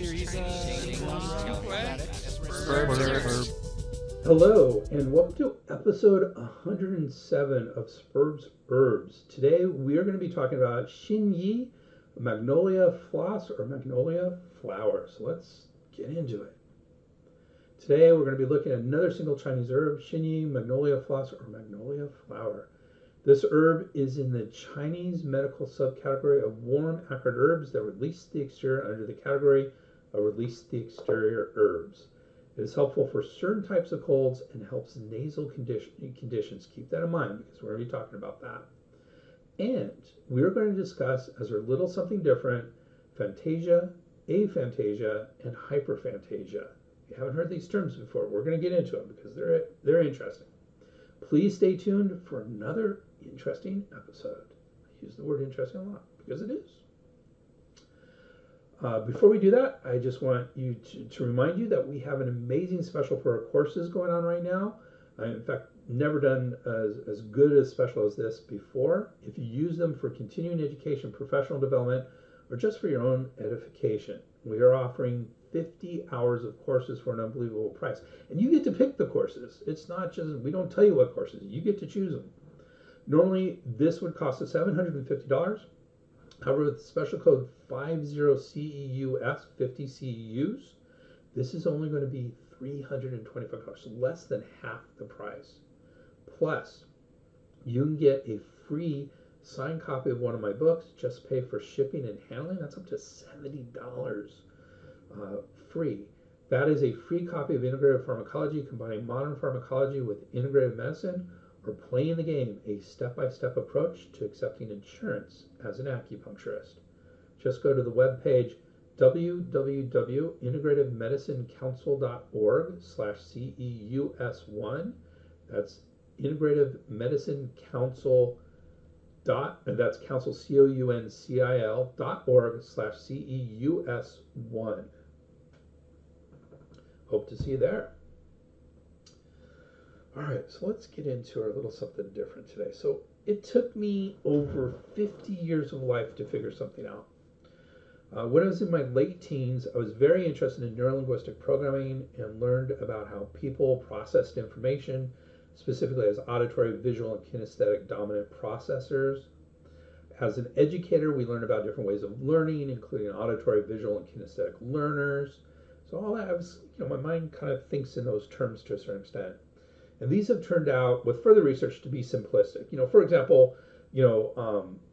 series Hello, and welcome to episode 107 of Spurbs Herbs. Today we are going to be talking about Xin Yi, Magnolia Flos, or Magnolia Flower. So let's get into it. Today we're going to be looking at another single Chinese herb, Xin Yi, Magnolia Flos, or Magnolia Flower. This herb is in the Chinese medical subcategory of warm acrid herbs that release the exterior under the category of release the exterior herbs. It is helpful for certain types of colds and helps nasal conditions. Keep that in mind because we're going to be talking about that. And we're going to discuss, as our little something different, phantasia, aphantasia, and hyperphantasia. If you haven't heard these terms before, we're going to get into them because they're interesting. Please stay tuned for another interesting episode. I use the word interesting a lot because it is. Before we do that, I just want you to remind you that we have an amazing special for our courses going on right now. In fact, never done as good a special as this before. If you use them for continuing education, professional development, or just for your own edification, we are offering 50 hours of courses for an unbelievable price. And you get to pick the courses. It's not just, we don't tell you what courses, you get to choose them. Normally, this would cost us $750. However, with special code 50CEUS, 50 CEUs, this is only going to be $325, so less than half the price. Plus, you can get a free signed copy of one of my books. Just pay for shipping and handling. That's up to $70 free. That is a free copy of Integrative Pharmacology, combining modern pharmacology with integrative medicine, or playing the game, a step-by-step approach to accepting insurance as an acupuncturist. Just go to the webpage www.integrativemedicinecouncil.org/CEUS1. That's Integrative Medicine Council and that's council COUNCIL.org/CEUS1. Hope to see you there. All right, so let's get into our little something different today. So it took me over 50 years of life to figure something out. When I was in my late teens, I was very interested in neurolinguistic programming and learned about how people processed information, specifically as auditory, visual, and kinesthetic dominant processors. As an educator, we learned about different ways of learning, including auditory, visual, and kinesthetic learners. So all that, my mind kind of thinks in those terms to a certain extent. And these have turned out, with further research, to be simplistic. For example,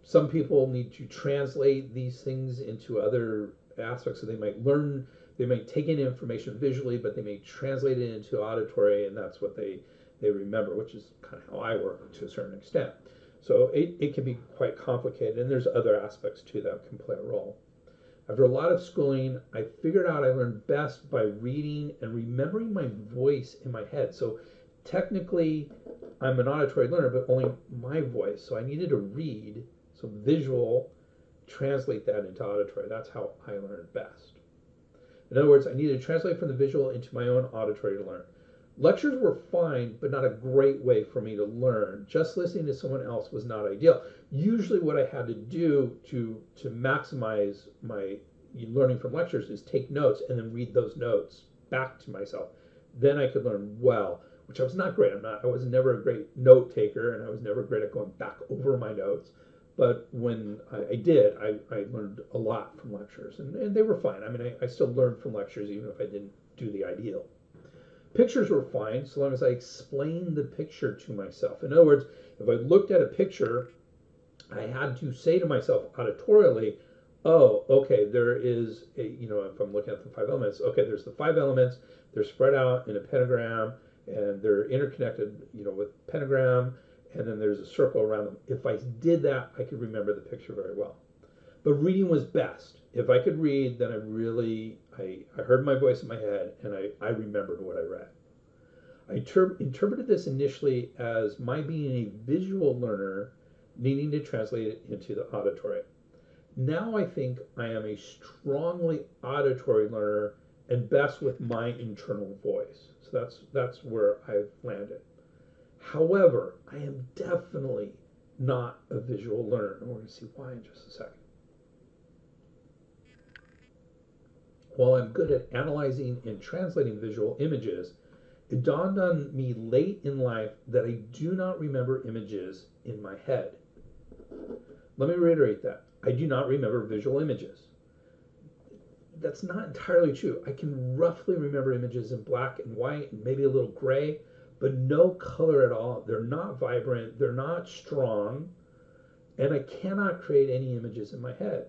some people need to translate these things into other aspects. So they might take in information visually, but they may translate it into auditory, and that's what they remember, which is kind of how I work to a certain extent. So it can be quite complicated, and there's other aspects too that can play a role. After a lot of schooling, I figured out I learned best by reading and remembering my voice in my head. So technically, I'm an auditory learner, but only my voice. So I needed to read, so visual, translate that into auditory. That's how I learned best. In other words, I needed to translate from the visual into my own auditory to learn. Lectures were fine, but not a great way for me to learn. Just listening to someone else was not ideal. Usually what I had to do to maximize my learning from lectures is take notes and then read those notes back to myself. Then I could learn well, which I was not great. I was never a great note taker, and I was never great at going back over my notes. But when I did, I learned a lot from lectures, and they were fine. I still learned from lectures even if I didn't do the ideal. Pictures were fine so long as I explained the picture to myself. In other words, if I looked at a picture, I had to say to myself auditorially, oh, okay, there is if I'm looking at the 5 elements, okay, there's the 5 elements, they're spread out in a pentagram, and they're interconnected, with pentagram, and then there's a circle around them. If I did that, I could remember the picture very well. But reading was best. If I could read, then I heard my voice in my head, and I remembered what I read. I interpreted this initially as my being a visual learner needing to translate it into the auditory. Now I think I am a strongly auditory learner and best with my internal voice. So that's where I've landed. However, I am definitely not a visual learner, and we're going to see why in just a second. While I'm good at analyzing and translating visual images, it dawned on me late in life that I do not remember images in my head. Let me reiterate that. I do not remember visual images. That's not entirely true. I can roughly remember images in black and white and maybe a little gray, but no color at all. They're not vibrant, they're not strong, and I cannot create any images in my head.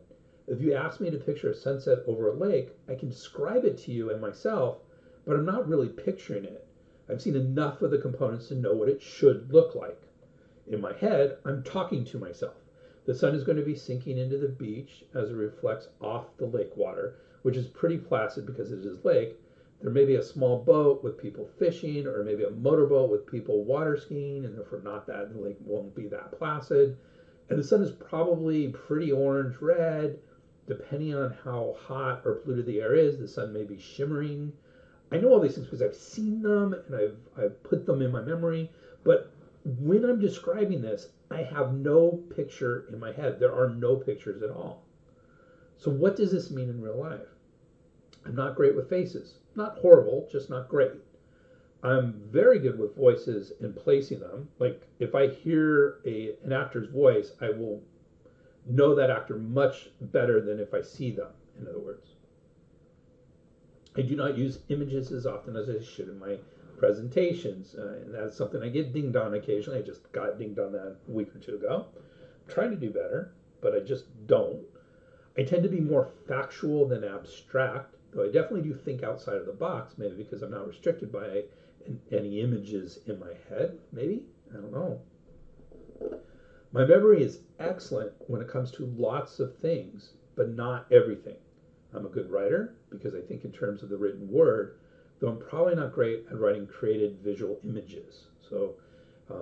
If you ask me to picture a sunset over a lake, I can describe it to you and myself, but I'm not really picturing it. I've seen enough of the components to know what it should look like. In my head, I'm talking to myself. The sun is going to be sinking into the beach as it reflects off the lake water, which is pretty placid because it is lake. There may be a small boat with people fishing, or maybe a motorboat with people water skiing, and therefore not that, the lake won't be that placid. And the sun is probably pretty orange red. Depending on how hot or polluted the air is, the sun may be shimmering. I know all these things because I've seen them and I've put them in my memory, but when I'm describing this, I have no picture in my head. There are no pictures at all. So what does this mean in real life? I'm not great with faces. Not horrible, just not great. I'm very good with voices and placing them. Like if I hear an actor's voice, I will know that actor much better than if I see them, in other words. I do not use images as often as I should in my presentations, and that's something I get dinged on occasionally. I just got dinged on that a week or two ago. I'm trying to do better, but I just don't. I tend to be more factual than abstract, though I definitely do think outside of the box, maybe because I'm not restricted by any images in my head, maybe? I don't know. My memory is excellent when it comes to lots of things, but not everything. I'm a good writer because I think in terms of the written word, though I'm probably not great at writing created visual images. So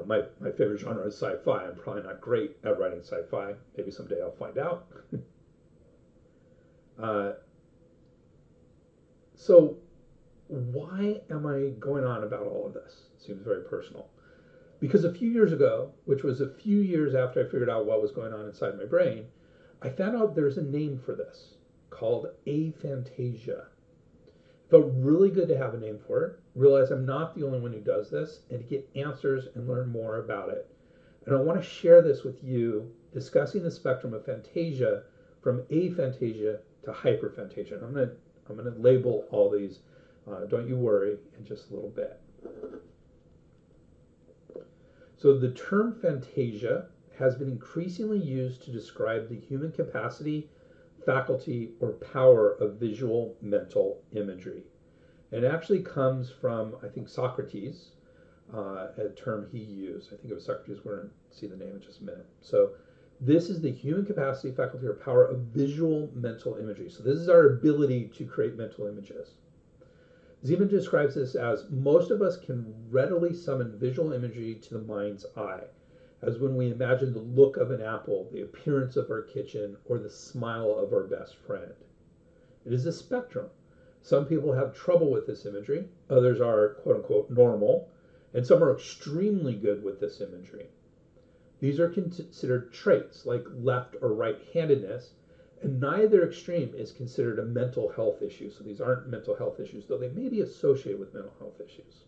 my favorite genre is sci-fi. I'm probably not great at writing sci-fi. Maybe someday I'll find out. So why am I going on about all of this? It seems very personal. Because a few years ago, which was a few years after I figured out what was going on inside my brain, I found out there's a name for this called aphantasia. It felt really good to have a name for it, realize I'm not the only one who does this, and to get answers and learn more about it. And I want to share this with you, discussing the spectrum of phantasia from aphantasia to hyperphantasia. I'm going to label all these, don't you worry, in just a little bit. So the term phantasia has been increasingly used to describe the human capacity, faculty, or power of visual mental imagery. And it actually comes from, I think, Socrates, a term he used. I think it was Socrates. We're going to see the name in just a minute. So this is the human capacity, faculty, or power of visual mental imagery. So this is our ability to create mental images. Zeman describes this as most of us can readily summon visual imagery to the mind's eye, as when we imagine the look of an apple, the appearance of our kitchen, or the smile of our best friend. It is a spectrum. Some people have trouble with this imagery, others are quote-unquote normal, and some are extremely good with this imagery. These are considered traits like left or right-handedness, and neither extreme is considered a mental health issue. So these aren't mental health issues, though they may be associated with mental health issues.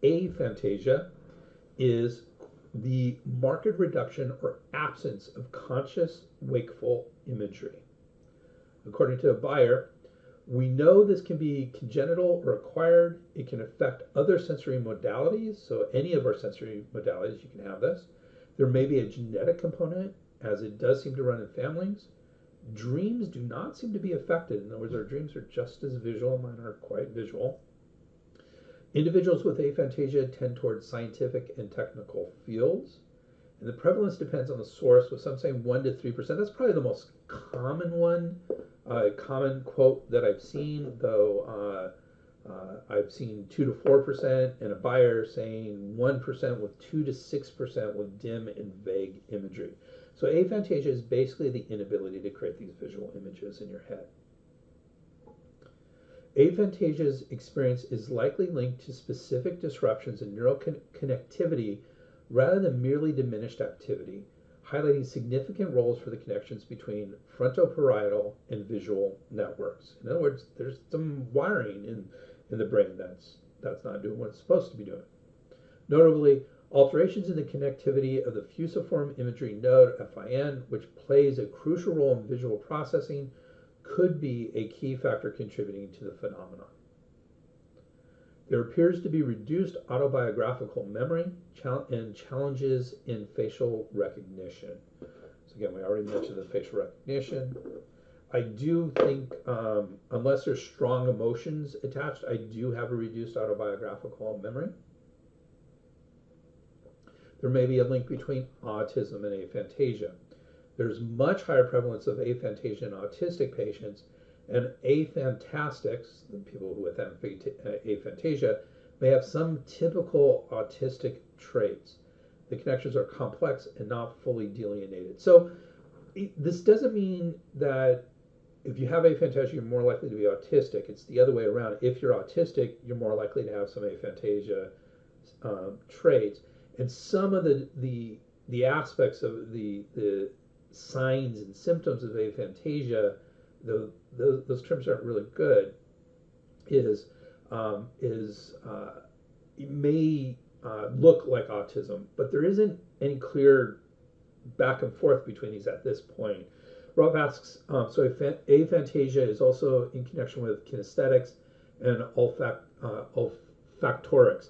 Aphantasia is the marked reduction or absence of conscious, wakeful imagery. According to Bayer, we know this can be congenital or acquired. It can affect other sensory modalities. So any of our sensory modalities, you can have this. There may be a genetic component, as it does seem to run in families. Dreams do not seem to be affected. In other words, our dreams are just as visual. Mine are quite visual. Individuals with aphantasia tend towards scientific and technical fields. And the prevalence depends on the source, with some saying 1 to 3%. That's probably the most common one, common quote that I've seen, though I've seen 2 to 4%, and a Bayer saying 1% with 2 to 6% with dim and vague imagery. So aphantasia is basically the inability to create these visual images in your head. Aphantasia's experience is likely linked to specific disruptions in neural connectivity rather than merely diminished activity. highlighting significant roles for the connections between frontoparietal and visual networks. In other words, there's some wiring in the brain that's not doing what it's supposed to be doing. Notably, alterations in the connectivity of the fusiform imagery node, FIN, which plays a crucial role in visual processing, could be a key factor contributing to the phenomenon. There appears to be reduced autobiographical memory and challenges in facial recognition. So again, we already mentioned the facial recognition. I do think, unless there's strong emotions attached, I do have a reduced autobiographical memory. There may be a link between autism and aphantasia. There's much higher prevalence of aphantasia in autistic patients, and aphantastics, the people with aphantasia, may have some typical autistic traits. The connections are complex and not fully delineated. So this doesn't mean that if you have aphantasia, you're more likely to be autistic. It's the other way around. If you're autistic, you're more likely to have some aphantasia traits. And some of the aspects of the signs and symptoms of aphantasia, those terms aren't really good, it may look like autism, but there isn't any clear back and forth between these at this point. Rob asks, so aphantasia is also in connection with kinesthetics and olfactorics.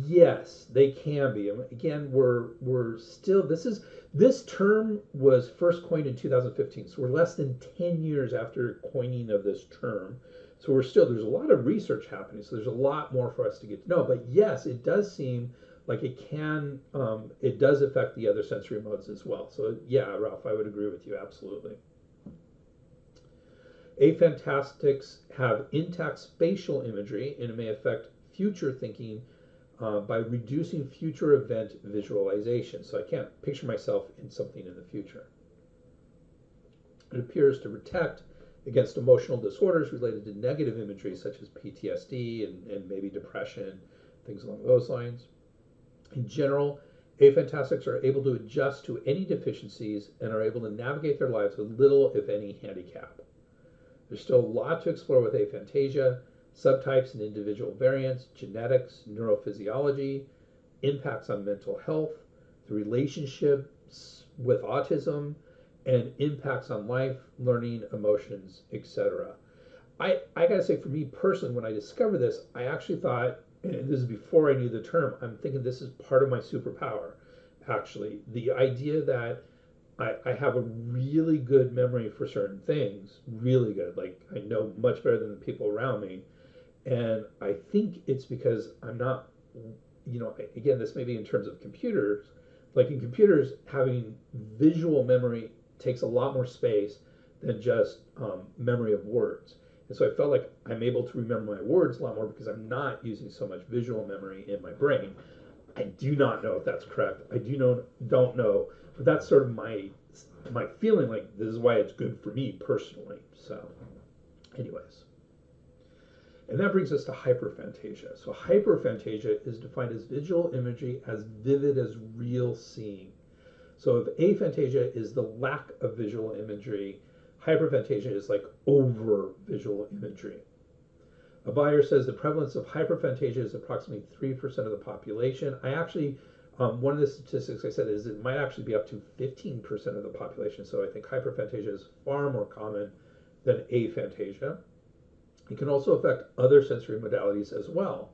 Yes, they can be. And again, we're still, this term was first coined in 2015, so we're less than 10 years after coining of this term. So there's a lot of research happening, so there's a lot more for us to get to know. But yes, it does seem like it does affect the other sensory modes as well. So yeah, Ralph, I would agree with you, absolutely. Aphantastics have intact spatial imagery, and it may affect future thinking by reducing future event visualization. So I can't picture myself in something in the future. It appears to protect against emotional disorders related to negative imagery such as PTSD and maybe depression, things along those lines. In general, aphantastics are able to adjust to any deficiencies and are able to navigate their lives with little, if any, handicap. There's still a lot to explore with aphantasia, subtypes and individual variants, genetics, neurophysiology, impacts on mental health, the relationships with autism, and impacts on life, learning, emotions, etc. I gotta say, for me personally, when I discovered this, I actually thought, and this is before I knew the term, I'm thinking this is part of my superpower, actually. The idea that I have a really good memory for certain things, really good, like I know much better than the people around me. And I think it's because I'm not, again, this may be in terms of computers, like in computers, having visual memory takes a lot more space than just memory of words. And so I felt like I'm able to remember my words a lot more because I'm not using so much visual memory in my brain. I do not know if that's correct. I don't know, but that's sort of my feeling, like this is why it's good for me personally. So anyways. And that brings us to hyperphantasia. So hyperphantasia is defined as visual imagery as vivid as real seeing. So if aphantasia is the lack of visual imagery, hyperphantasia is like over visual imagery. A buyer says the prevalence of hyperphantasia is approximately 3% of the population. I actually, one of the statistics I said is it might actually be up to 15% of the population. So I think hyperphantasia is far more common than aphantasia. It can also affect other sensory modalities as well.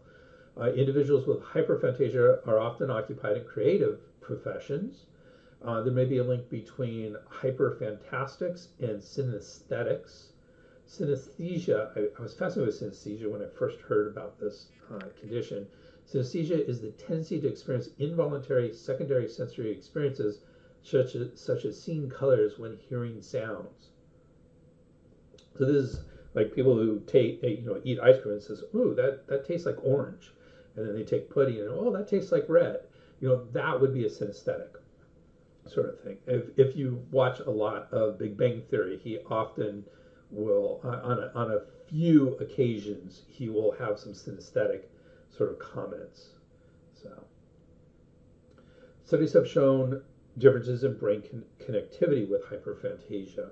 Individuals with hyperphantasia are often occupied in creative professions. There may be a link between hyperphantastics and synesthetics. Synesthesia, I was fascinated with synesthesia when I first heard about this condition. Synesthesia is the tendency to experience involuntary secondary sensory experiences such as seeing colors when hearing sounds. So this is like people who eat ice cream and says, ooh, that tastes like orange. And then they take pudding and, oh, that tastes like red. That would be a synesthetic sort of thing. If you watch a lot of Big Bang Theory, he often will, on a few occasions, he will have some synesthetic sort of comments. So studies have shown differences in brain connectivity with hyperphantasia.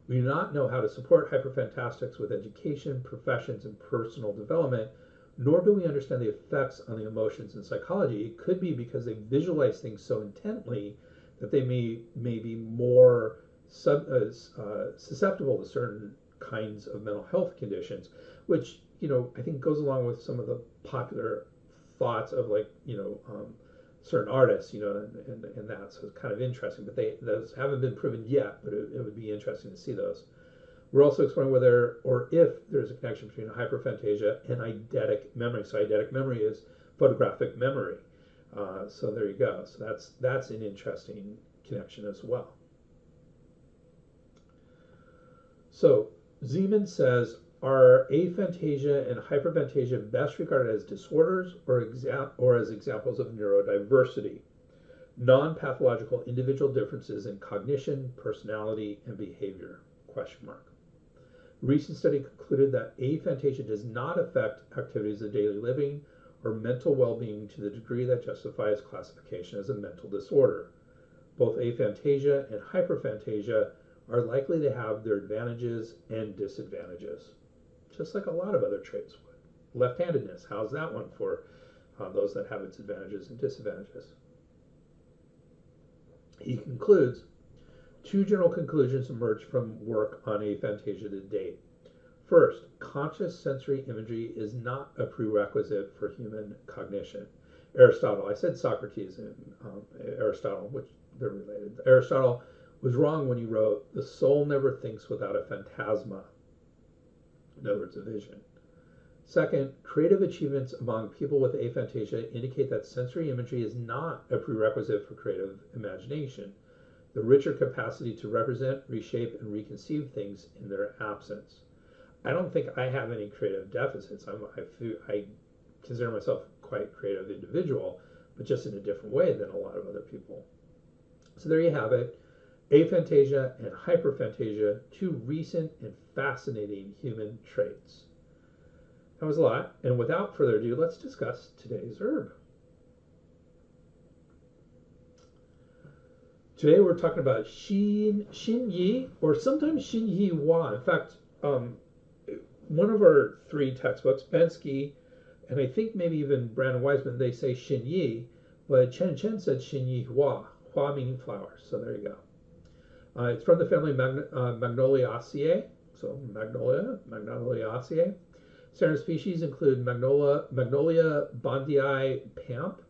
We do not know how to support hyperphantastics with education, professions, and personal development, nor do we understand the effects on the emotions and psychology. It could be because they visualize things so intently that they may be more susceptible to certain kinds of mental health conditions, which I think goes along with some of the popular thoughts of certain artists, and that. So it's kind of interesting, but those haven't been proven yet. But it would be interesting to see those. We're also exploring whether or if there's a connection between hyperphantasia and eidetic memory. So eidetic memory is photographic memory. So there you go. So that's an interesting connection as well. So Zeman says, are aphantasia and hyperphantasia best regarded as disorders or as examples of neurodiversity, non-pathological individual differences in cognition, personality, and behavior? Question mark. A recent study concluded that aphantasia does not affect activities of daily living or mental well-being to the degree that justifies classification as a mental disorder. Both aphantasia and hyperphantasia are likely to have their advantages and disadvantages, just like a lot of other traits would. Left-handedness, how's that one for those that have its advantages and disadvantages? He concludes, two general conclusions emerge from work on aphantasia to date. First, conscious sensory imagery is not a prerequisite for human cognition. Aristotle, I said Socrates and Aristotle, which they're related. Aristotle was wrong when he wrote, the soul never thinks without a phantasma. In other words, a vision. Second, creative achievements among people with aphantasia indicate that sensory imagery is not a prerequisite for creative imagination, the richer capacity to represent, reshape, and reconceive things in their absence. I don't think I have any creative deficits. I consider myself quite a creative individual, but just in a different way than a lot of other people. So there you have it. Aphantasia and hyperphantasia, two recent and fascinating human traits. That was a lot, and without further ado, let's discuss today's herb. Today we're talking about Xin Yi, or sometimes Xin Yi. In fact, one of our three textbooks, Bensky, and I think maybe even Brandon Wiseman, they say Xin Yi, but Chen said Xin Yi Hua meaning flower. So there you go. It's from the family Magnoliaceae, so Magnoliaceae. Standard species include Magnolia Bandii Pamp,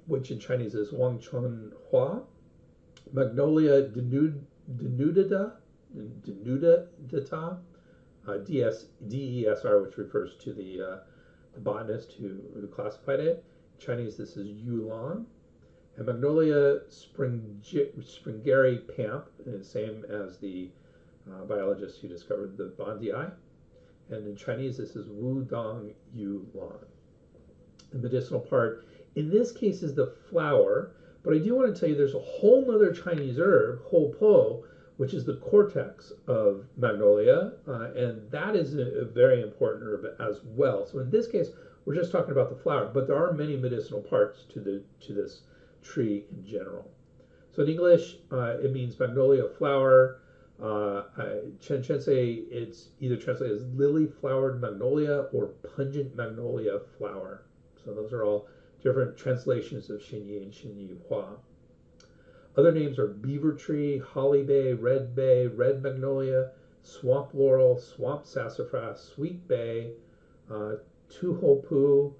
which in Chinese is Wang Chun Hua, Magnolia denudata, DESR, which refers to the botanist who classified it. In Chinese, this is Yulan. And Magnolia springeri Pamp, same as the biologist who discovered the Bandii. And in Chinese, this is Wu Dong Yu Lan. The medicinal part, in this case, is the flower. But I do want to tell you there's a whole other Chinese herb, Ho Po, which is the cortex of Magnolia. And that is a very important herb as well. So in this case, we're just talking about the flower. But there are many medicinal parts to this tree in general. So in English, it means Magnolia flower. Chen say it's either translated as lily flowered magnolia or pungent magnolia flower. So those are all different translations of Xin Yi and Xin Yi Hua. Other names are beaver tree, holly bay, red magnolia, swamp laurel, swamp sassafras, sweet bay, tuhopu,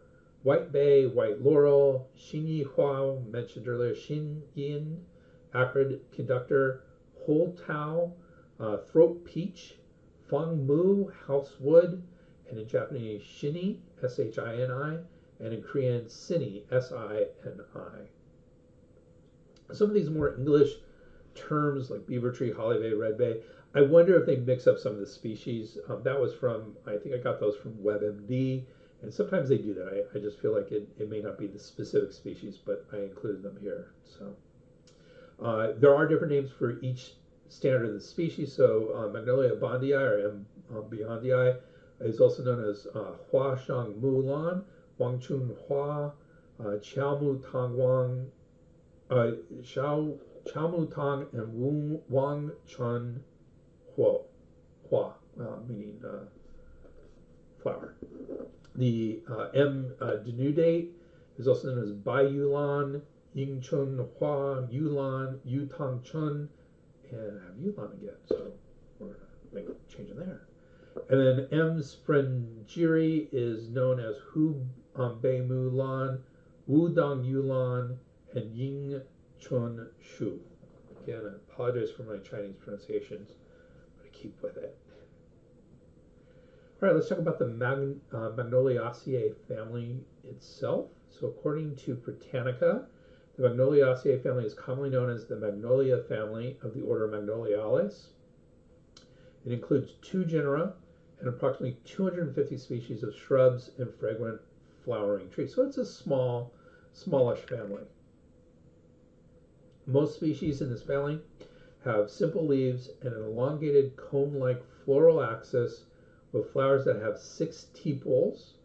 white bay, white laurel, Xin Yi Hua, mentioned earlier, Xin Yin, acrid conductor, whole tao, throat peach, fang mu, house wood, and in Japanese, shini, S-H-I-N-I, and in Korean, sini, S-I-N-I. Some of these more English terms like beaver tree, holly bay, red bay, I wonder if they mix up some of the species. That was from, I think I got those from WebMD, and sometimes they do that. I just feel like it may not be the specific species, but I included them here. So there are different names for each standard of the species. So Magnolia bandii or Beyondii is also known as Hua Shang Mu Lan, Wang Chun Hua, Chiao Mu Tang Wang, uh, Xiao Mu Tang and Wang Chun Hua, meaning flower. The denudate is also known as Bai Yulan, Ying Chun Hua, Yulan, Yu Tang Chun, and I have Yulan again, so we're going to make a change in there. And then M. Sprengeri is known as Hu Bei Mu Lan, Wu Dong Yulan, and Ying Chun Shu. Again, I apologize for my Chinese pronunciations, but I keep with it. All right, let's talk about the Magnoliaceae family itself. So according to Britannica, the Magnoliaceae family is commonly known as the Magnolia family of the order Magnoliales. It includes 2 genera and approximately 250 species of shrubs and fragrant flowering trees. So it's a smallish family. Most species in this family have simple leaves and an elongated cone-like floral axis with flowers that have 6 tepals,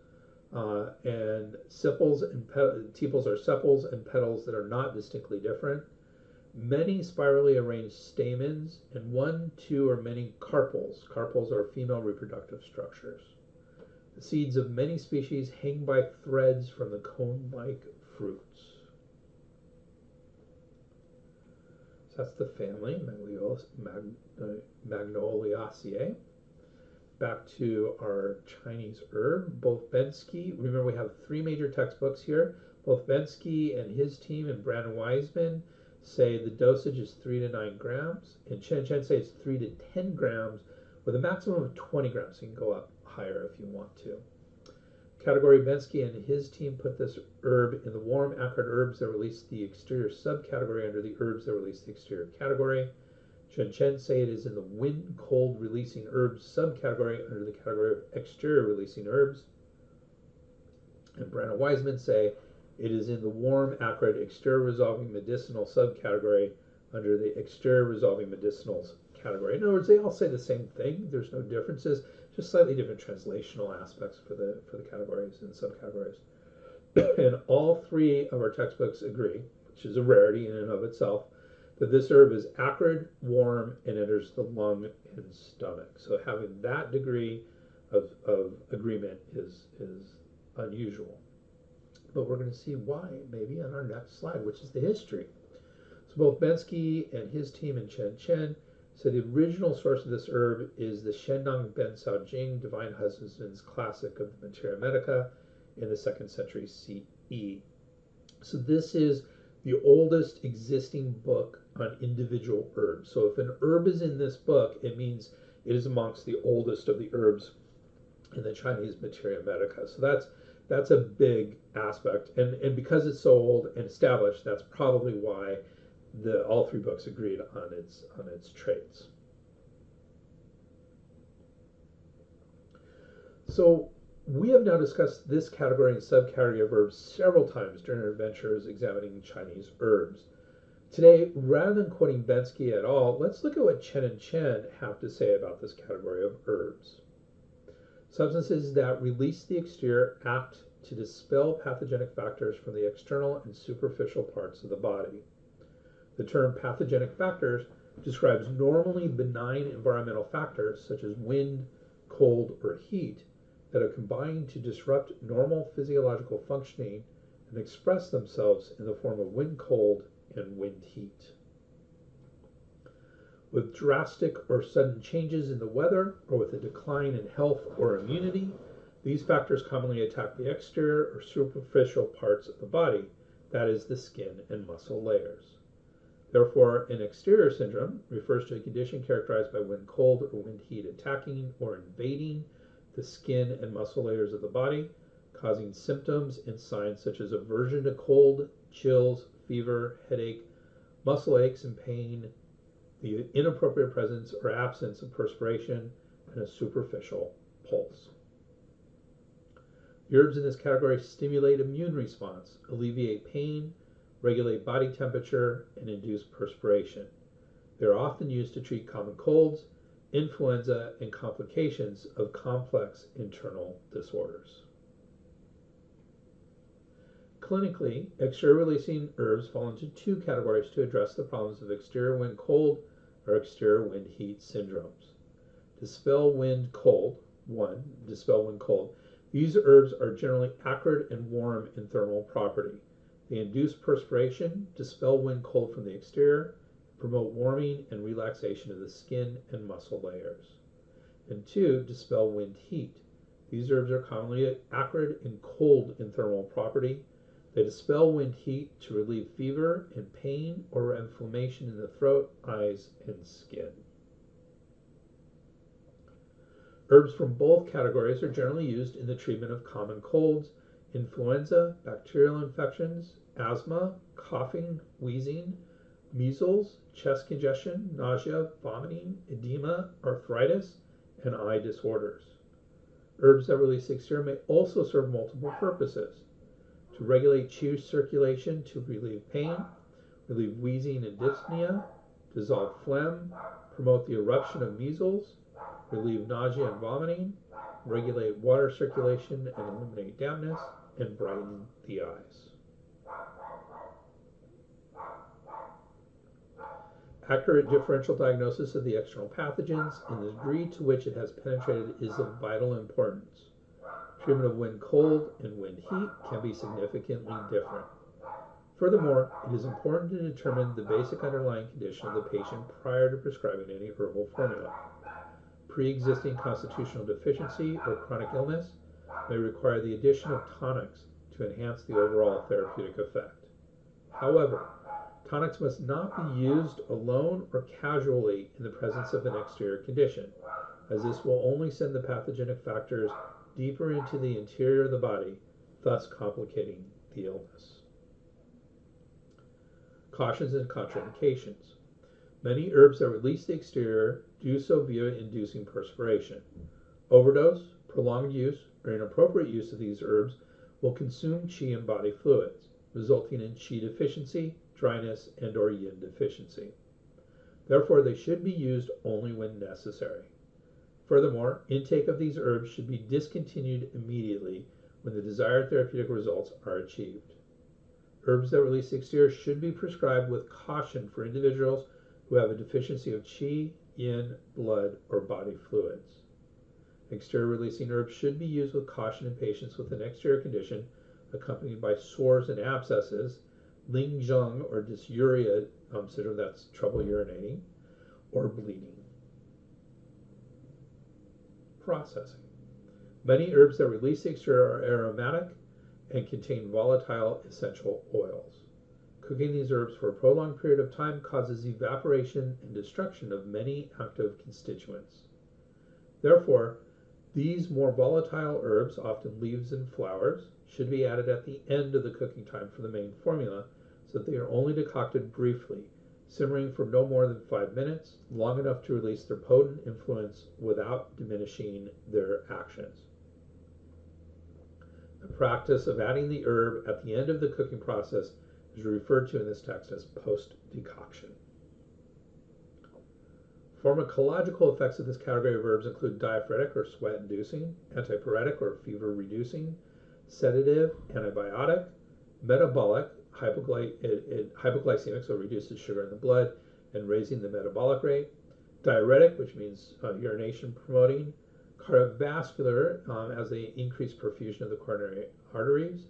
and sepals and tepals are sepals and petals that are not distinctly different. Many spirally arranged stamens, and 1, 2, or many carpels. Carpels are female reproductive structures. The seeds of many species hang by threads from the cone-like fruits. So that's the family, Magnoliaceae. Back to our Chinese herb, both Bensky, remember we have 3 major textbooks here. Both Bensky and his team and Brandon Wiseman say the dosage is 3 to 9 grams, and Chen say it's 3 to 10 grams with a maximum of 20 grams. So you can go up higher if you want to. Category Bensky and his team put this herb in the warm acrid herbs that release the exterior subcategory under the herbs that release the exterior category. Chen say it is in the wind cold releasing herbs subcategory under the category of exterior releasing herbs. And Brandon Wiseman say it is in the warm acrid exterior resolving medicinal subcategory under the exterior resolving medicinals category. In other words, they all say the same thing. There's no differences, just slightly different translational aspects for the categories and subcategories. And all 3 of our textbooks agree, which is a rarity in and of itself, that this herb is acrid, warm, and enters the lung and stomach. So having that degree of agreement is unusual. But we're going to see why maybe on our next slide, which is the history. So both Bensky and his team and Chen say the original source of this herb is the Shendong Ben Sao Jing, Divine Husbandman's Classic of the Materia Medica in the 2nd century CE. So this is the oldest existing book on individual herbs. So if an herb is in this book, it means it is amongst the oldest of the herbs in the Chinese Materia Medica. So that's a big aspect, and because it's so old and established, that's probably why all 3 books agreed on its traits. So we have now discussed this category and subcategory of herbs several times during our adventures examining Chinese herbs. Today, rather than quoting Bensky at all, let's look at what Chen and Chen have to say about this category of herbs. Substances that release the exterior act to dispel pathogenic factors from the external and superficial parts of the body. The term pathogenic factors describes normally benign environmental factors such as wind, cold, or heat that have combined to disrupt normal physiological functioning and express themselves in the form of wind cold and wind heat. With drastic or sudden changes in the weather or with a decline in health or immunity, these factors commonly attack the exterior or superficial parts of the body, that is, the skin and muscle layers. Therefore, an exterior syndrome refers to a condition characterized by wind cold or wind heat attacking or invading the skin and muscle layers of the body, causing symptoms and signs such as aversion to cold, chills, fever, headache, muscle aches and pain, the inappropriate presence or absence of perspiration, and a superficial pulse. The herbs in this category stimulate immune response, alleviate pain, regulate body temperature, and induce perspiration. They are often used to treat common colds, influenza, and complications of complex internal disorders. Clinically, exterior-releasing herbs fall into two categories to address the problems of exterior wind cold or exterior wind heat syndromes. Dispel wind cold. 1. Dispel wind cold. These herbs are generally acrid and warm in thermal property. They induce perspiration, dispel wind cold from the exterior, promote warming and relaxation of the skin and muscle layers. And 2. Dispel wind heat. These herbs are commonly acrid and cold in thermal property. They dispel wind heat to relieve fever and pain or inflammation in the throat, eyes, and skin. Herbs from both categories are generally used in the treatment of common colds, influenza, bacterial infections, asthma, coughing, wheezing, measles, chest congestion, nausea, vomiting, edema, arthritis, and eye disorders. Herbs that release the exterior may also serve multiple purposes: to regulate chi circulation to relieve pain, relieve wheezing and dyspnea, dissolve phlegm, promote the eruption of measles, relieve nausea and vomiting, regulate water circulation and eliminate dampness, and brighten the eyes. Accurate differential diagnosis of the external pathogens and the degree to which it has penetrated is of vital importance. Treatment of wind cold and wind heat can be significantly different. Furthermore, it is important to determine the basic underlying condition of the patient prior to prescribing any herbal formula. Pre-existing constitutional deficiency or chronic illness may require the addition of tonics to enhance the overall therapeutic effect. However, tonics must not be used alone or casually in the presence of an exterior condition, as this will only send the pathogenic factors deeper into the interior of the body, thus complicating the illness. Cautions and contraindications. Many herbs that release the exterior do so via inducing perspiration. Overdose, prolonged use, or inappropriate use of these herbs will consume qi and body fluids, resulting in qi deficiency, dryness, and or yin deficiency. Therefore, they should be used only when necessary. Furthermore, intake of these herbs should be discontinued immediately when the desired therapeutic results are achieved. Herbs that release the exterior should be prescribed with caution for individuals who have a deficiency of qi, yin, blood, or body fluids. Exterior releasing herbs should be used with caution in patients with an exterior condition accompanied by sores and abscesses, Lingjung or dysuria syndrome, that's trouble urinating, or bleeding. Processing. Many herbs that release the exterior are aromatic and contain volatile essential oils. Cooking these herbs for a prolonged period of time causes evaporation and destruction of many active constituents. Therefore, these more volatile herbs, often leaves and flowers, should be added at the end of the cooking time for the main formula, so that they are only decocted briefly, simmering for no more than 5 minutes, long enough to release their potent influence without diminishing their actions. The practice of adding the herb at the end of the cooking process is referred to in this text as post-decoction. Pharmacological effects of this category of herbs include diaphoretic or sweat-inducing, antipyretic or fever-reducing, sedative, antibiotic, metabolic, hypoglycemic, so reduces sugar in the blood and raising the metabolic rate, diuretic, which means urination promoting, cardiovascular, as they increase perfusion of the coronary arteries,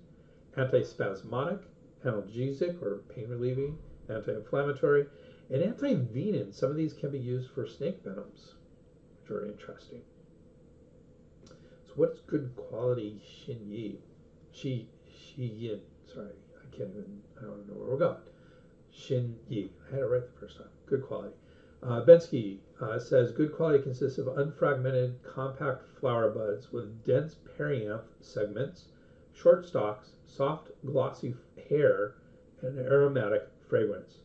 antispasmodic, analgesic or pain relieving, anti-inflammatory, and anti-venin. Some of these can be used for snake venoms, which are interesting. So what's good quality Xin Yi? Xi Yin, sorry, I don't know where we're going. Xin Yi, I had it right the first time. Good quality. Bensky says good quality consists of unfragmented, compact flower buds with dense perianth segments, short stalks, soft, glossy hair, and an aromatic fragrance.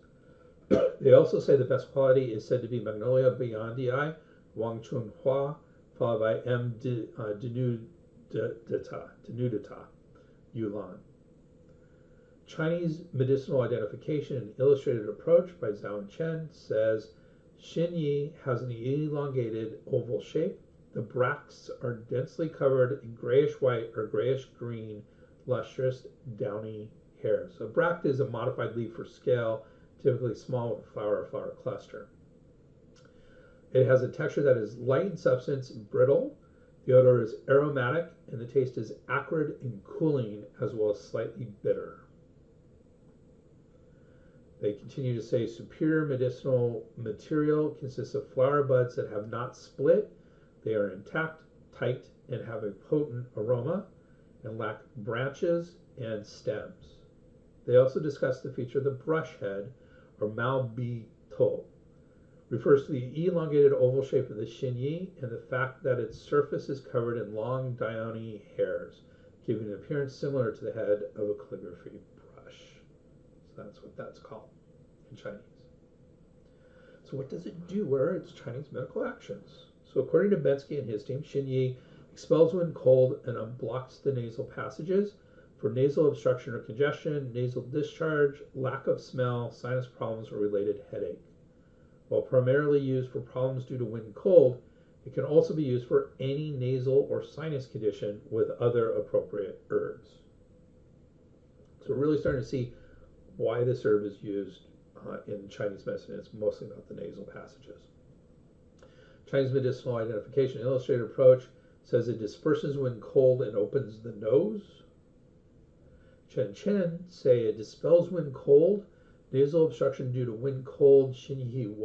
They also say the best quality is said to be Magnolia Beyondii, Wang Chunhua, followed by M. denudata, Yulan. Chinese medicinal identification and illustrated approach by Zhao and Chen says Xin Yi has an elongated oval shape. The bracts are densely covered in grayish white or grayish green, lustrous, downy hairs. A bract is a modified leaf or scale, typically small with a flower or flower cluster. It has a texture that is light in substance, brittle. The odor is aromatic, and the taste is acrid and cooling, as well as slightly bitter. They continue to say superior medicinal material consists of flower buds that have not split. They are intact, tight, and have a potent aroma, and lack branches and stems. They also discuss the feature of the brush head, or malbito, refers to the elongated oval shape of the Xin Yi and the fact that its surface is covered in long downy hairs, giving an appearance similar to the head of a calligraphy brush. So that's what that's called in Chinese. So what does it do? What are its Chinese medical actions? So according to Bensky and his team, Xin Yi expels when cold and unblocks the nasal passages for nasal obstruction or congestion, nasal discharge, lack of smell, sinus problems, or related headache. While primarily used for problems due to wind cold, it can also be used for any nasal or sinus condition with other appropriate herbs. So we're really starting to see why this herb is used in Chinese medicine. It's mostly about the nasal passages. Chinese medicinal identification illustrated approach says it disperses when cold and opens the nose. Chen say it dispels when cold. Nasal obstruction due to wind cold. Xīn Yí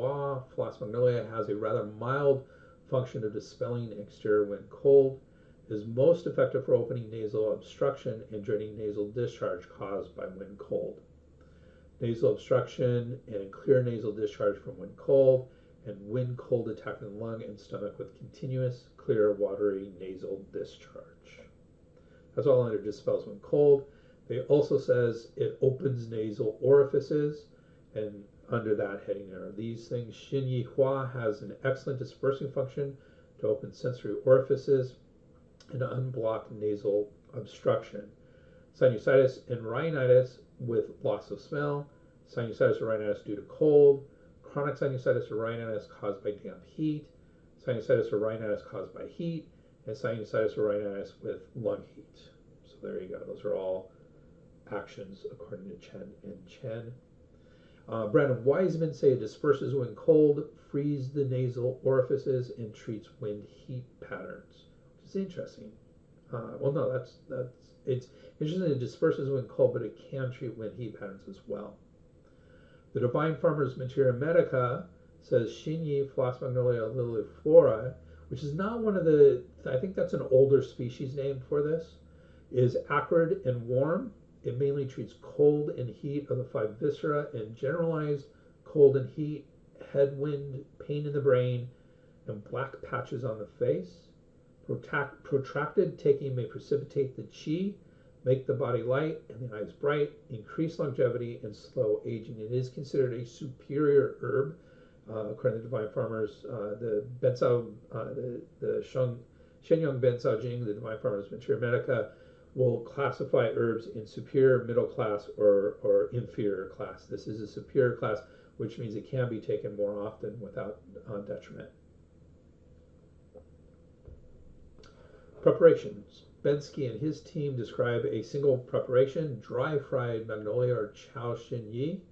Flos Magnolia has a rather mild function of dispelling exterior wind cold. It is most effective for opening nasal obstruction and draining nasal discharge caused by wind cold. Nasal obstruction and clear nasal discharge from wind cold, and wind cold attacking the lung and stomach with continuous, clear, watery nasal discharge. That's all under dispels when cold. It also says it opens nasal orifices, and under that heading there are these things. Xīn Yí has an excellent dispersing function to open sensory orifices and unblock nasal obstruction. Sinusitis and rhinitis with loss of smell, sinusitis or rhinitis due to cold, chronic sinusitis or rhinitis caused by damp heat, sinusitis or rhinitis caused by heat, and sinusitis or rhinitis with lung heat. So there you go. Those are all actions according to Chen and Chen. Brandon Wiseman say it disperses when cold, frees the nasal orifices, and treats wind heat patterns, which is interesting. Well, no, it's interesting. It disperses when cold, but it can treat wind heat patterns as well. The Divine Farmer's Materia Medica says Xin Yi Flos Magnolia Flora, which is not one of the, I think that's an older species name for this, is acrid and warm. It mainly treats cold and heat of the five viscera and generalized cold and heat, head wind, pain in the brain, and black patches on the face. Protracted taking may precipitate the qi, make the body light and the eyes bright, increase longevity, and slow aging. It is considered a superior herb, according to Divine Farmers. The Shenyang Bensao Jing, the Divine Farmers Materia Medica, will classify herbs in superior, middle class, or inferior class. This is a superior class, which means it can be taken more often without detriment. Preparations. Bensky and his team describe a single preparation: dry fried magnolia or chow Xin Yi.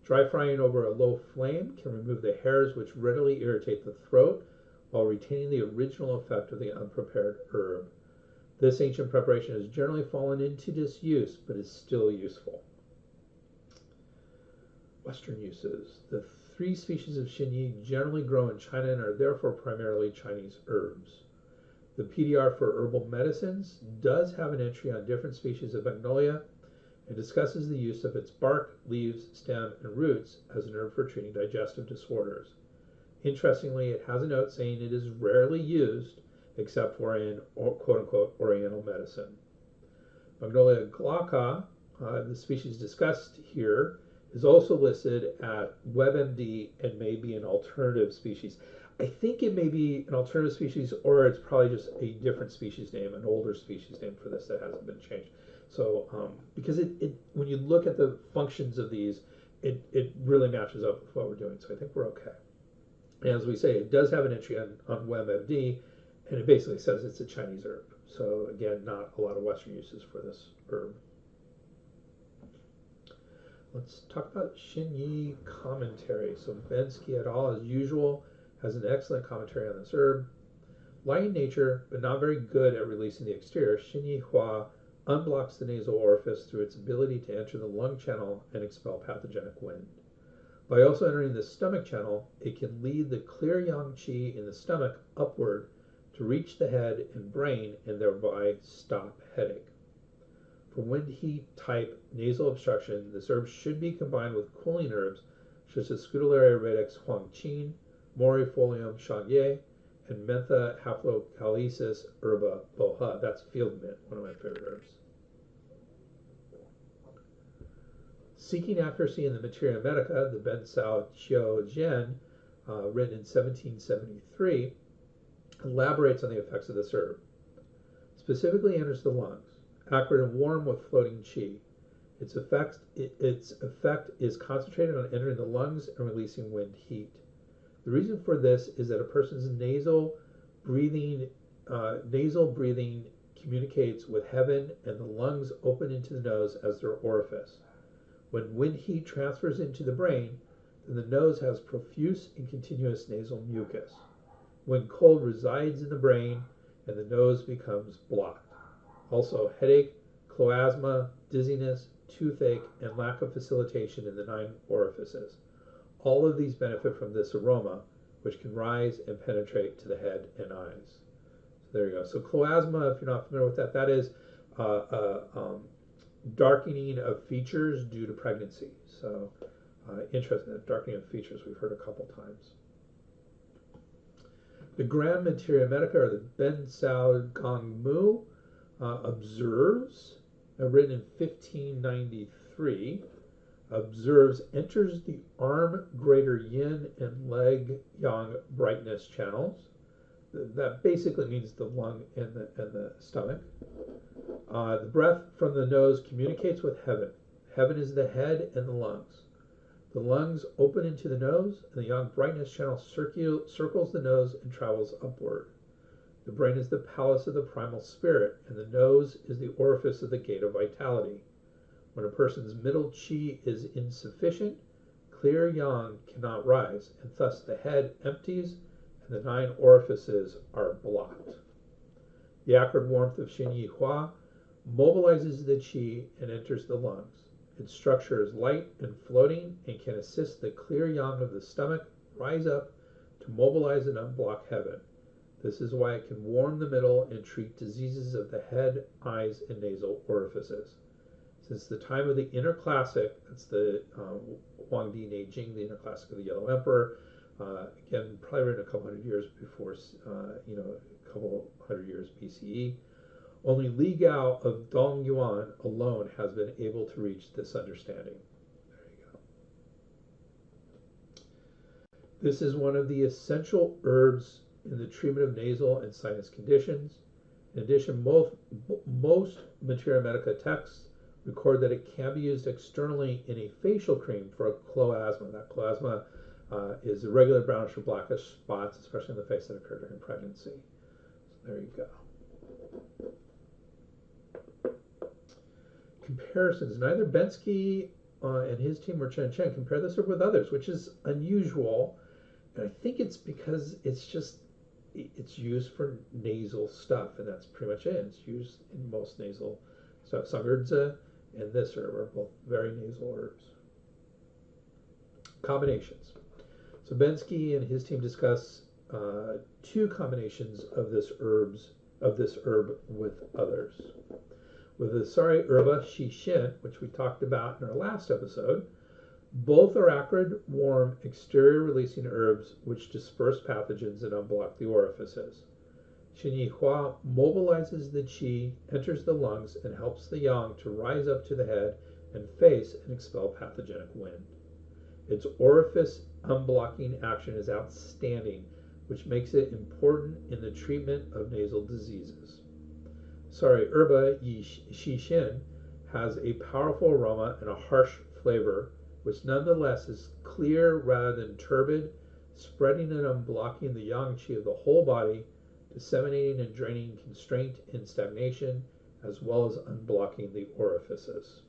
Dry frying over a low flame can remove the hairs which readily irritate the throat while retaining the original effect of the unprepared herb. This ancient preparation has generally fallen into disuse, but is still useful. Western uses. The three species of Xin Yi generally grow in China and are therefore primarily Chinese herbs. The PDR for herbal medicines does have an entry on different species of magnolia and discusses the use of its bark, leaves, stem, and roots as an herb for treating digestive disorders. Interestingly, it has a note saying it is rarely used except for in quote-unquote oriental medicine. Magnolia glauca, the species discussed here, is also listed at WebMD and may be an alternative species. I think it may be an alternative species, or it's probably just a different species name, an older species name for this that hasn't been changed. So, because when you look at the functions of these, it really matches up with what we're doing. So I think we're okay. And as we say, it does have an entry on WebMD, and it basically says it's a Chinese herb. So again, not a lot of Western uses for this herb. let's talk about Xin Yi commentary. So Bensky et al., as usual, has an excellent commentary on this herb. Light in nature, but not very good at releasing the exterior, Xin Yi Hua unblocks the nasal orifice through its ability to enter the lung channel and expel pathogenic wind. By also entering the stomach channel, it can lead the clear yang qi in the stomach upward to reach the head and brain and thereby stop headache. For wind heat type nasal obstruction, this herb should be combined with cooling herbs such as Scutellaria radix huangqin, Morifolium Shangye, and Mentha haplocalysis herba boha. That's field mint, one of my favorite herbs. Seeking accuracy in the Materia Medica, the Ben Sao Qiu Jian, written in 1773, elaborates on the effects of this herb. Specifically enters the lungs, acrid and warm with floating qi. Its effect is concentrated on entering the lungs and releasing wind heat. The reason for this is that a person's nasal breathing communicates with heaven, and the lungs open into the nose as their orifice. When wind heat transfers into the brain, then the nose has profuse and continuous nasal mucus. When cold resides in the brain, and the nose becomes blocked. Also, headache, cloasma, dizziness, toothache, and lack of facilitation in the 9 orifices. All of these benefit from this aroma, which can rise and penetrate to the head and eyes. So there you go. So cloasma, if you're not familiar with that, that is darkening of features due to pregnancy. So interesting, that darkening of features we've heard a couple times. The Grand Materia Medica, or the Ben Sao Gong Mu, observes, written in 1593, observes, enters the arm greater yin and leg yang brightness channels. That basically means the lung and the stomach. The breath from the nose communicates with heaven. Heaven is the head and the lungs. The lungs open into the nose, and the yang brightness channel circles the nose and travels upward. The brain is the palace of the primal spirit, and the nose is the orifice of the gate of vitality. When a person's middle qi is insufficient, clear yang cannot rise, and thus the head empties and the 9 orifices are blocked. The acrid warmth of Xin Yi Hua mobilizes the qi and enters the lungs. Its structure is light and floating and can assist the clear yang of the stomach rise up to mobilize and unblock heaven. This is why it can warm the middle and treat diseases of the head, eyes, and nasal orifices. Since the time of the Inner Classic, that's the Huangdi Neijing, the Inner Classic of the Yellow Emperor, again, probably written a couple hundred years before, a couple hundred years BCE. Only Li Gao of Dong Yuan alone has been able to reach this understanding. There you go. This is one of the essential herbs in the treatment of nasal and sinus conditions. In addition, most Materia Medica texts record that it can be used externally in a facial cream for a cloasma. That cloasma is irregular brownish or blackish spots, especially on the face, that occur during pregnancy. So there you go. Comparisons. Neither Bensky and his team or Chen Chen compare this herb with others, which is unusual. And I think it's because it's used for nasal stuff, and that's pretty much it. It's used in most nasal stuff. Sangerdza and this herb are both very nasal herbs. Combinations. So Bensky and his team discuss 2 combinations of this herb with others. With the Sari Herba Shixin, which we talked about in our last episode, both are acrid, warm, exterior-releasing herbs which disperse pathogens and unblock the orifices. Xin Yi Hua mobilizes the qi, enters the lungs, and helps the yang to rise up to the head and face and expel pathogenic wind. Its orifice unblocking action is outstanding, which makes it important in the treatment of nasal diseases. Sari Herba Shixin has a powerful aroma and a harsh flavor, which nonetheless is clear rather than turbid, spreading and unblocking the yang qi of the whole body, disseminating and draining constraint and stagnation, as well as unblocking the orifices.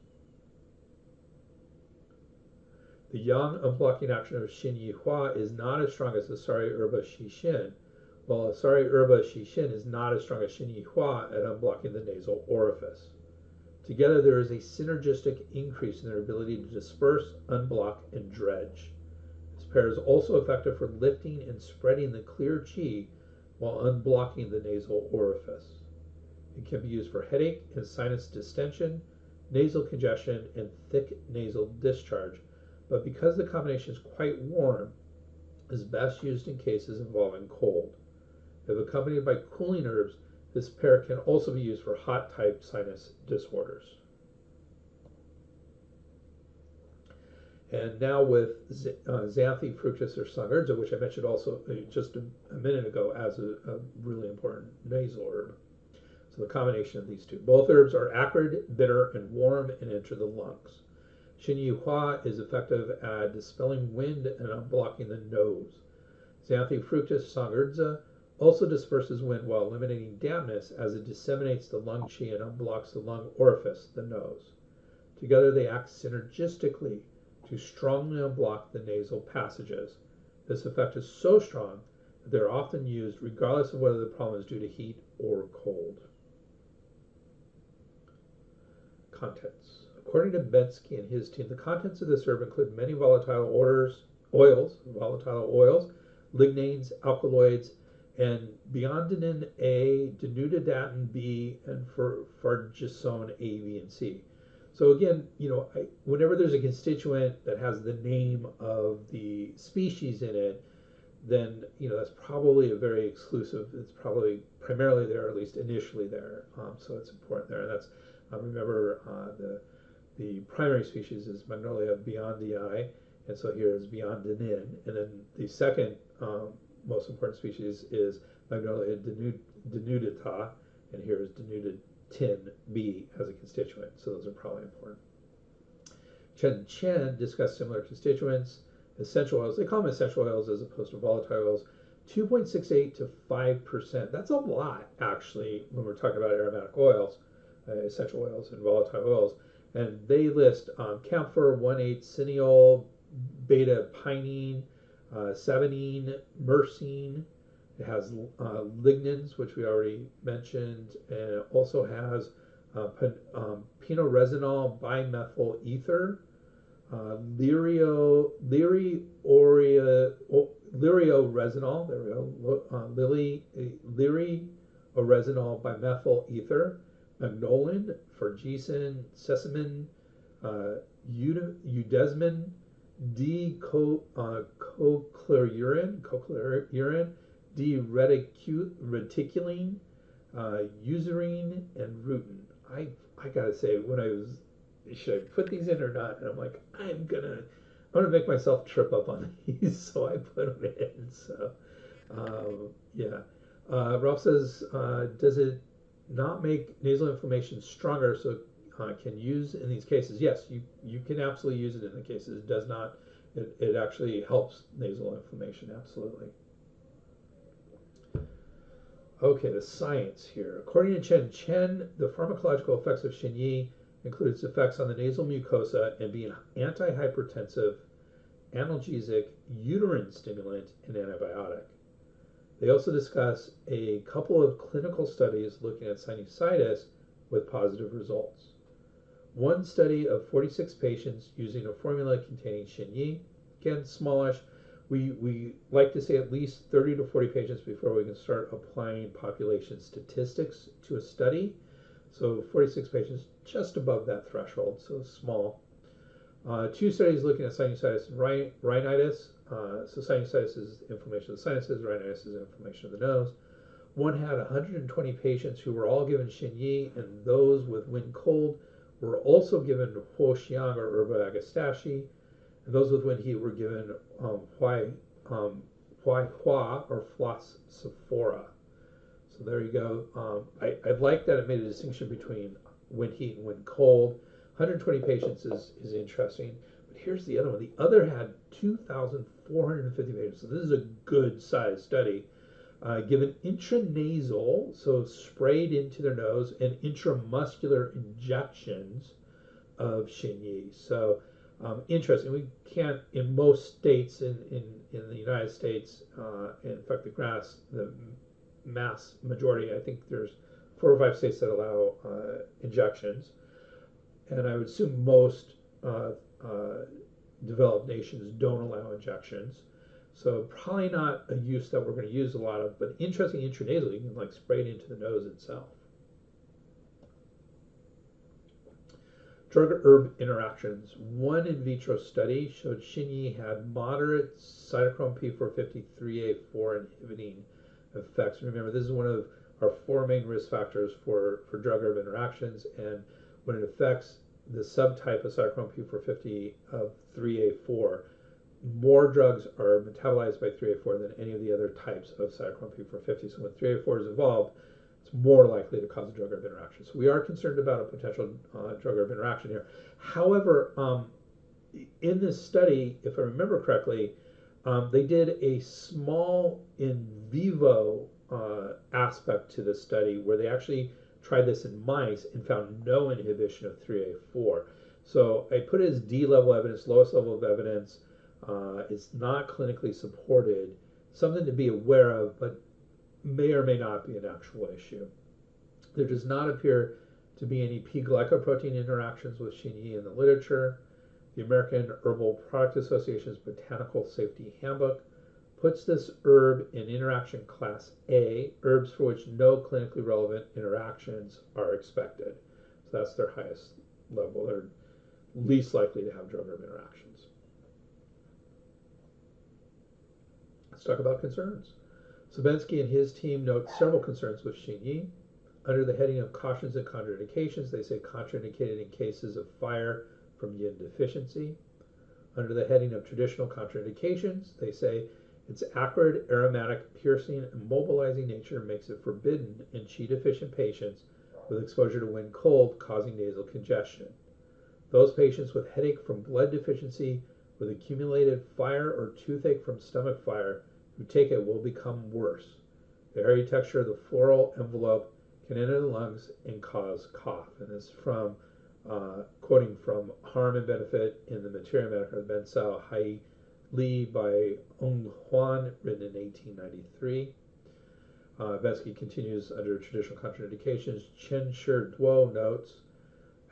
The yang unblocking action of Xin Yi is not as strong as the Sari Erba Xixin, while Sari Erba Xixin is not as strong as Xin Yi at unblocking the nasal orifice. Together, there is a synergistic increase in their ability to disperse, unblock, and dredge. This pair is also effective for lifting and spreading the clear qi while unblocking the nasal orifice. It can be used for headache and sinus distension, nasal congestion, and thick nasal discharge, but because the combination is quite warm, is best used in cases involving cold. If accompanied by cooling herbs, this pair can also be used for hot type sinus disorders. And now with xanthe, fructus, or sangurza, which I mentioned also just a minute ago as a really important nasal herb. So the combination of these two. Both herbs are acrid, bitter, and warm and enter the lungs. Xin Yi is effective at dispelling wind and unblocking the nose. Xanthe, fructus, sangurza also disperses wind while eliminating dampness as it disseminates the lung qi and unblocks the lung orifice, the nose. Together they act synergistically to strongly unblock the nasal passages. This effect is so strong that they're often used regardless of whether the problem is due to heat or cold. Contents. According to Bensky and his team, the contents of this herb include many volatile oils, lignanes, alkaloids, and biondanin A, denudadatin B, and fargisone A, B, and C. So again, whenever there's a constituent that has the name of the species in it, then that's probably a very exclusive. It's probably primarily there, or at least initially there. So it's important there. And that's remember the primary species is Magnolia beyondii, and so here is beyondinin, and then the second most important species is Magnolia denudata, and here is denudatin B as a constituent. So those are probably important. Chen discussed similar constituents. Essential oils, they call them essential oils as opposed to volatile oils, 2.68 to 5%. That's a lot, actually, when we're talking about aromatic oils, essential oils and volatile oils. And they list camphor, 1,8, cineol, beta-pinene, saponine, myrcene. It has lignans, which we already mentioned, and it also has pinoresinol bimethyl ether, lirioresinol, there we go, lirioresinol bimethyl ether, magnolin, fergesin, sesamin, eudesmin, D-cochlorurine, D-reticulene, eucerin, and rutin. I gotta say, when I was, should I put these in or not? And I'm like, I'm gonna make myself trip up on these, so I put them in. So, yeah. Ralph says, does it not make nasal inflammation stronger, so can use in these cases? Yes, you can absolutely use it in the cases. It does not. It actually helps nasal inflammation, absolutely. Okay, the science here. According to Chen, the pharmacological effects of Xin Yi includes effects on the nasal mucosa and being antihypertensive, analgesic, uterine stimulant, and antibiotic. They also discuss a couple of clinical studies looking at sinusitis with positive results. One study of 46 patients using a formula containing Xin Yi, again, smallish. We like to say at least 30 to 40 patients before we can start applying population statistics to a study. So 46 patients, just above that threshold, so small. Two studies looking at sinusitis and rhinitis. So sinusitis is inflammation of the sinuses, rhinitis is inflammation of the nose. One had 120 patients who were all given Xin Yi, and those with wind cold were also given Huoxiang or Herba agastache, and those with wind heat were given Huai Hua or Flos Sephora. So there you go. I like that it made a distinction between wind heat and wind cold. 120 patients is interesting. But here's the other one. The other had 2,450 patients. So this is a good size study. Given intranasal, so sprayed into their nose, and intramuscular injections of Xin Yi. So Interesting. We can't, in most states in the United States, in fact, the mass majority, I think there's 4 or 5 states that allow injections. And I would assume most developed nations don't allow injections. So probably not a use that we're going to use a lot of, but interesting intranasal, you can like spray it into the nose itself. Drug-herb interactions. One in vitro study showed Xin Yi had moderate cytochrome P450-3A4 inhibiting effects. Remember, this is one of our 4 main risk factors for drug-herb interactions, and when it affects the subtype of cytochrome P450 of 3A4, more drugs are metabolized by 3A4 than any of the other types of cytochrome P450. So when 3A4 is involved, it's more likely to cause a drug-herb interaction. So we are concerned about a potential drug-herb interaction here. However, in this study, if I remember correctly, they did a small in vivo aspect to the study where they actually tried this in mice and found no inhibition of 3A4. So I put it as D level evidence, lowest level of evidence. It's not clinically supported, something to be aware of, but may or may not be an actual issue. There does not appear to be any P-glycoprotein interactions with Xin Yi in the literature. The American Herbal Product Association's Botanical Safety Handbook puts this herb in interaction class A, herbs for which no clinically relevant interactions are expected. So that's their highest level. They're least likely to have drug-herb interactions. Let's talk about concerns. Sabensky and his team note several concerns with Xin Yi. Under the heading of cautions and contraindications, they say contraindicated in cases of fire from yin deficiency. Under the heading of traditional contraindications, they say its acrid, aromatic, piercing, and mobilizing nature makes it forbidden in Qi deficient patients with exposure to wind cold causing nasal congestion. Those patients with headache from blood deficiency with accumulated fire or toothache from stomach fire who take it will become worse. The hairy texture of the floral envelope can enter the lungs and cause cough. And this is from quoting from Harm and Benefit in the Materia Medica of Ben Sao Hai Li by Ong Huan, written in 1893. Bensky continues under traditional contraindications. Chen Shi Duo notes,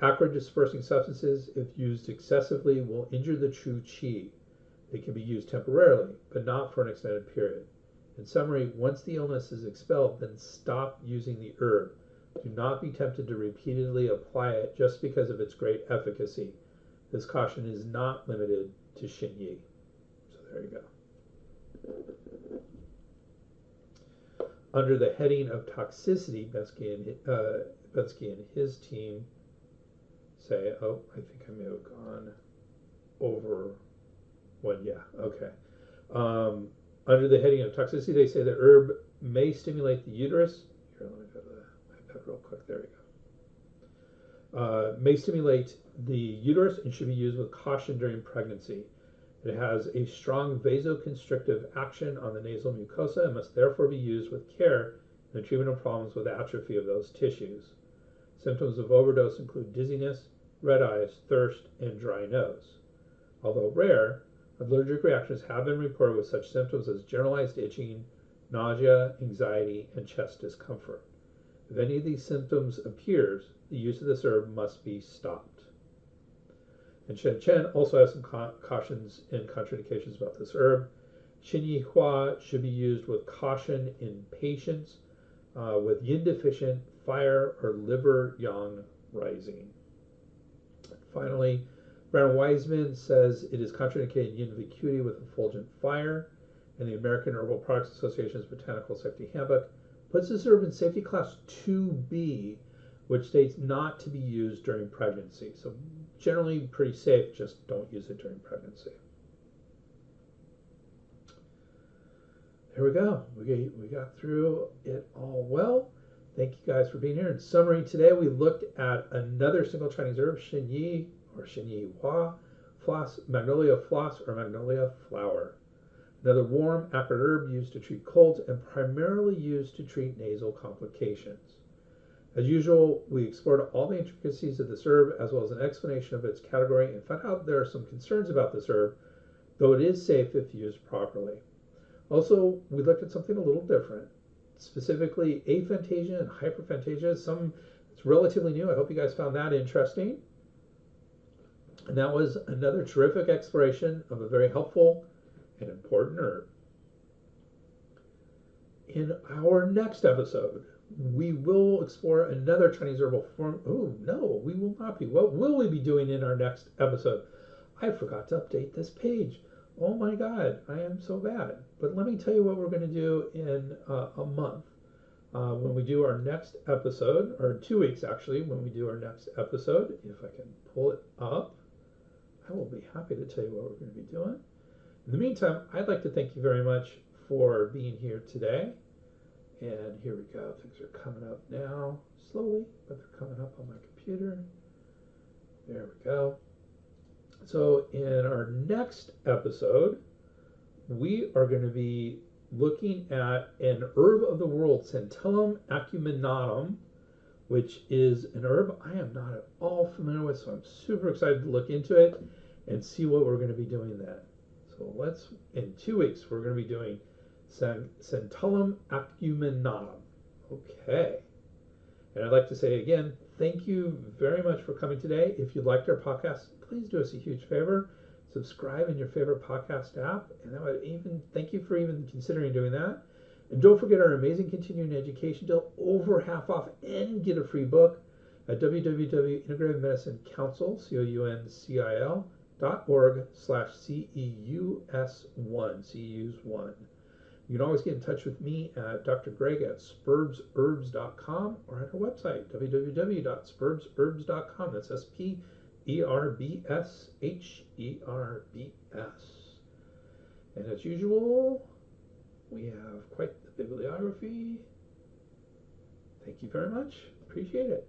acrid dispersing substances, if used excessively, will injure the true qi. They can be used temporarily, but not for an extended period. In summary, once the illness is expelled, then stop using the herb. Do not be tempted to repeatedly apply it just because of its great efficacy. This caution is not limited to Xin Yi. So there you go. Under the heading of toxicity, Bensky and his team say, oh, I think I may have gone over one. Yeah, okay. Under the heading of toxicity, they say the herb may stimulate the uterus. Here, let me go to the iPad real quick. There we go. May stimulate the uterus and should be used with caution during pregnancy. It has a strong vasoconstrictive action on the nasal mucosa and must therefore be used with care in the treatment of problems with atrophy of those tissues. Symptoms of overdose include dizziness, red eyes, thirst, and dry nose. Although rare, allergic reactions have been reported with such symptoms as generalized itching, nausea, anxiety, and chest discomfort. If any of these symptoms appears, the use of this herb must be stopped. And Shen Chen also has some cautions and contraindications about this herb. Xin Yi Hua should be used with caution in patients with yin deficient, fire, or liver yang rising. Finally, Brandon Wiseman says it is contraindicated in yin vacuity with effulgent fire, and the American Herbal Products Association's Botanical Safety Handbook puts this herb in safety class 2B, which states not to be used during pregnancy. So generally pretty safe, just don't use it during pregnancy. There we go. We got through it all well. Thank you guys for being here. In summary, today we looked at another single Chinese herb, Xin Yi, or Xin Yi Hua, Flos, Magnolia Flos, or Magnolia Flower. Another warm, acrid herb used to treat colds and primarily used to treat nasal complications. As usual, we explored all the intricacies of this herb as well as an explanation of its category and found out there are some concerns about this herb, though it is safe if used properly. Also, we looked at something a little different, specifically aphantasia and hyperphantasia. It's relatively new. I hope you guys found that interesting. And that was another terrific exploration of a very helpful and important herb. In our next episode, we will explore another Chinese herbal form. Oh, no, we will not be. What will we be doing in our next episode? I forgot to update this page. Oh my God, I am so bad. But let me tell you what we're going to do in a month. When we do our next episode, or 2 weeks actually, when we do our next episode, if I can pull it up, I will be happy to tell you what we're going to be doing. In the meantime, I'd like to thank you very much for being here today. And here we go. Things are coming up now, slowly, but they're coming up on my computer. There we go. So in our next episode, we are going to be looking at an herb of the world, Centellum acuminatum, which is an herb I am not at all familiar with, so I'm super excited to look into it and see what we're going to be doing then. So in 2 weeks, we're going to be doing Centellum acuminatum. Okay. And I'd like to say again, thank you very much for coming today. If you liked our podcast, please do us a huge favor. Subscribe in your favorite podcast app. And I would thank you for even considering doing that. And don't forget our amazing continuing education deal, over half off, and get a free book at www.integrativemedicineCouncil.org/CEUS1, CEUS1. You can always get in touch with me at Dr. Greg at spurbsherbs.com or at our website, www.spurbsherbs.com. That's SPERBSHERBS. And as usual, we have quite the bibliography. Thank you very much. Appreciate it.